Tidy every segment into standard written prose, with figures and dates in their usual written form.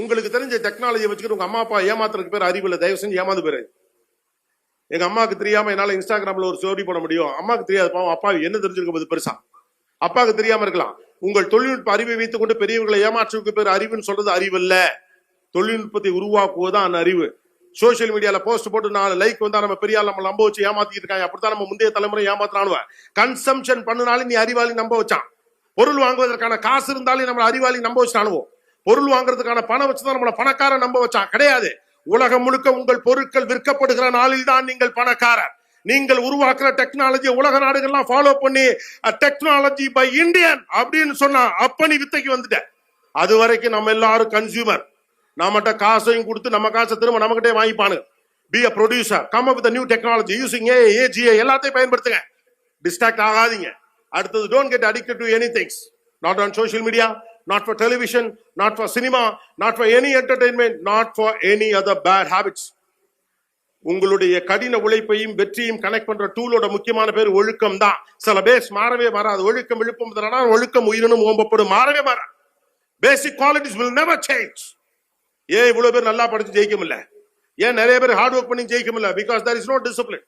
உங்களுக்கு தெரிஞ்ச டெக்னாலஜி வச்சுக்கிட்டு உங்க அம்மா அப்பா ஏமாத்துறதுக்கு பேர் அறிவு இல்லை. தயவு செஞ்சு ஏமாந்து பேரு. எங்க அம்மாவுக்கு தெரியாம என்னால இன்ஸ்டாகிராம்ல ஒரு ஸ்டோரி போட முடியும். அம்மாவுக்கு தெரியாது, பாவம் அப்பா என்ன தெரிஞ்சிருக்கும் பெருசா. அப்பாவுக்கு தெரியாம இருக்கலாம். உங்கள் தொழில்நுட்ப அறிவை வைத்துக் கொண்டு பெரியவர்களை ஏமாற்றுவதற்கு பேர் அறிவுன்னு சொல்றது அறிவு இல்ல. தொழில்நுட்பத்தை உருவாக்குவதுதான் அறிவு. சோசியல் மீடியால போஸ்ட் போட்டு 4 லைக் வந்தா நம்ம பெரிய ஆள் நம்ம நம்ப வச்சு ஏமாத்திட்டு இருக்காங்க. அப்படித்தான் நம்ம முந்தைய தலைமுறை ஏமாத்தினானுவ. கன்சம்ஷன் பண்ணினாலும் நீ அறிவாளி நம்ப வச்சான். பொருள் வாங்குவதற்கான காசு இருந்தாலும் நம்ம அறிவாளி நம்ப வச்சானுவோம். பொருள் வாங்குறதுக்கான பணம் வச்சுதான் நம்மள பணக்காரன் நம்ப வச்சான். கிடையாது. உலகம் முழுக்க உங்கள் பொருட்கள் விற்கப்படுகிற நாளில் தான் நீங்கள் பணக்காரர். நீங்கள் உருவாக்குற டெக்னாலஜி உலக நாடுகள்லாம் ஃபாலோ பண்ணி டெக்னாலஜி பை இந்தியன் அப்படின்னு சொன்னா அப்ப நீ வித்தைக்கு வந்துட்ட. அது வரைக்கும் நம்ம எல்லாரும் கன்சியூமர். நம்மகிட்ட காசையும் கொடுத்து நம்ம காசை திரும்ப நம்மகிட்டே வாங்கிப்பானு. Be a producer, come up with new technology using AGA எல்லாத்தையும் பயன்படுத்துங்க. டிஸ்ட்ராக்ட் ஆகாதீங்க. அடுத்தது, don't get addicted to any things. Not on social media, not for television, not for cinema, not for any entertainment, not for any other bad habits. உங்களுடைய கடின உழைப்பையும் வெற்றியும் connect பண்ற டூலோட முக்கியமான பேர் ஒழுக்கம் தான். சில பேஸ் மாறவே மாறாது. ஒழுக்கம் விழுப்பம் ஒழுக்கம் உயிரினும் ஓம்பப்படும். மாறவே மாறாது. பேசிக் குவாலிட்டிஸ் will never change. ஏன் இவ்வளவு பேர் நல்லா படிச்சு ஜெயிக்க முடியல? ஏன் நிறைய பேர் ஹார்ட் ஒர்க் பண்ணி ஜெயிக்க முடியல? Because there is no discipline.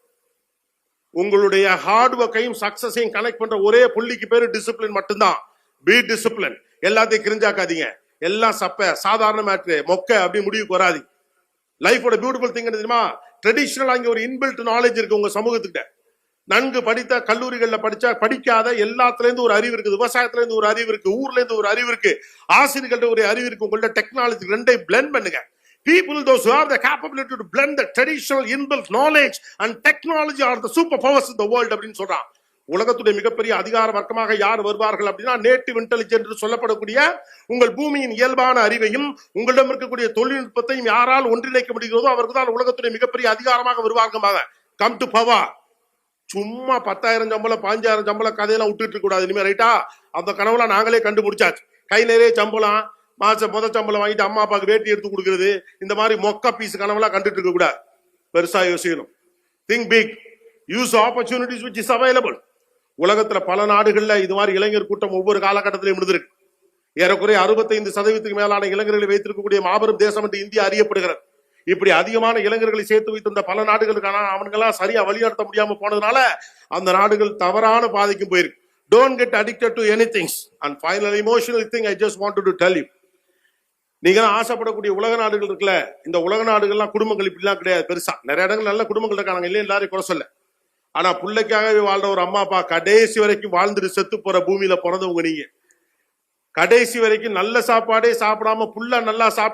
உங்களுடைய ஹார்ட் ஒர்க்கையும் சக்சஸையும் கனெக்ட் பண்ற ஒரே புள்ளிக்கு பேரு டிசிப்ளின் மட்டும்தான். Be discipline. எல்லாத்தையும் கிரிஞ்சாக்காதீங்க. எல்லாம் சப்ப சாதாரண மேட்ரு மொக்க அப்படி முடிவுக்கு வராது. லைஃபோட பியூட்டிஃபுல் திங் தெரியுமா? ட்ரெடிஷனலா இங்க ஒரு இன்பில்ட் நாலேஜ் இருக்கு உங்க சமூகத்துக்கிட்ட. நன்கு படித்த கல்லூரிகள்ல படிச்சா படிக்காத எல்லாத்துல இருந்து ஒரு அறிவு இருக்குது. விவசாயத்துல இருந்து ஒரு அறிவு இருக்கு. ஊர்ல இருந்து ஒரு அறிவு இருக்கு. ஆசிரியர்கள்ட்ட ஒரு அறிவு இருக்கு. உங்கள்ட்ட டெக்னாலஜி ரெண்டையும் பிளெண்ட் பண்ணுங்க. People, those who have the capability to blend the traditional inbuilt knowledge and technology are the superpowers in the world அப்படின்னு சொல்றான். உலகத்துடைய மிகப்பெரிய அதிகார வர்க்கமாக யார் வருவார்கள் அப்படின்னா, நேட்டிவ் இன்டெலிஜென்ஸ் சொல்லப்படக்கூடிய உங்கள் பூமியின் இயல்பான அறிவையும் உங்களிடம் இருக்கக்கூடிய தொழில்நுட்பத்தையும் யாரால் ஒன்றிணைக்க முடிகிறதோ அவருக்கு தான் உலகத்துடைய மிகப்பெரிய அதிகாரமாக வருவார்கள். Come to power. சும்மா 10,000 சம்பளம் 15,000 சம்பளம் கதையெல்லாம் விட்டுட்டு இருக்க கூடாது இனிமே. ரைட்டா? அந்த கனவுலாம் நாங்களே கண்டுபிடிச்சாச்சு. கை நிறைய சம்பளம், மாசம் முதல் சம்பளம் வாங்கிட்டு அம்மா அப்பாவுக்கு வேட்டி எடுத்து கொடுக்கறது, இந்த மாதிரி மொக்க பீஸ் கனவுலாம் கண்டுட்டு இருக்க கூடாது. பெருசா யோசிக்கணும். Think big. Use opportunities which is available. உலகத்துல பல நாடுகள்ல இது மாதிரி இளைஞர் கூட்டம் ஒவ்வொரு காலகட்டத்திலையும் இருந்திருக்கு. ஏறக்குறைய 65% மேலான இளைஞர்களை வைத்திருக்கக்கூடிய மாபெரும் தேசம் என்று இந்தியா அறியப்படுகிறது. இப்படி அதிகமான இளைஞர்களை சேர்த்து வைத்திருந்த பல நாடுகளுக்கான அவனுங்கெல்லாம் சரியா வழிநடத்த முடியாம போனதுனால அந்த நாடுகள் தவறான பாதைக்கும் போயிருக்கு. Don't get addicted to anything. And final emotional thing I just wanted to tell you. நீங்க ஆசைப்படக்கூடிய உலக நாடுகள் இருக்குல்ல, இந்த உலக நாடுகள்லாம் குடும்பங்கள் இப்படிலாம் கிடையாது. பெருசா நிறைய இடங்கள் நல்ல குடும்பங்கள் இருக்காங்க, இல்லையா? எல்லாரும் குறை சொல்ல. ஆனா பிள்ளைக்காகவே வாழ்ற ஒரு அம்மா அப்பா கடைசி வரைக்கும் வாழ்ந்துட்டு செத்து போற பூமியில பிறந்தவங்க நீங்க. கடைசி வரைக்கும் நல்ல சாப்பாடே சாப்பிடாம புள்ள நல்லா சாப்பிட்டு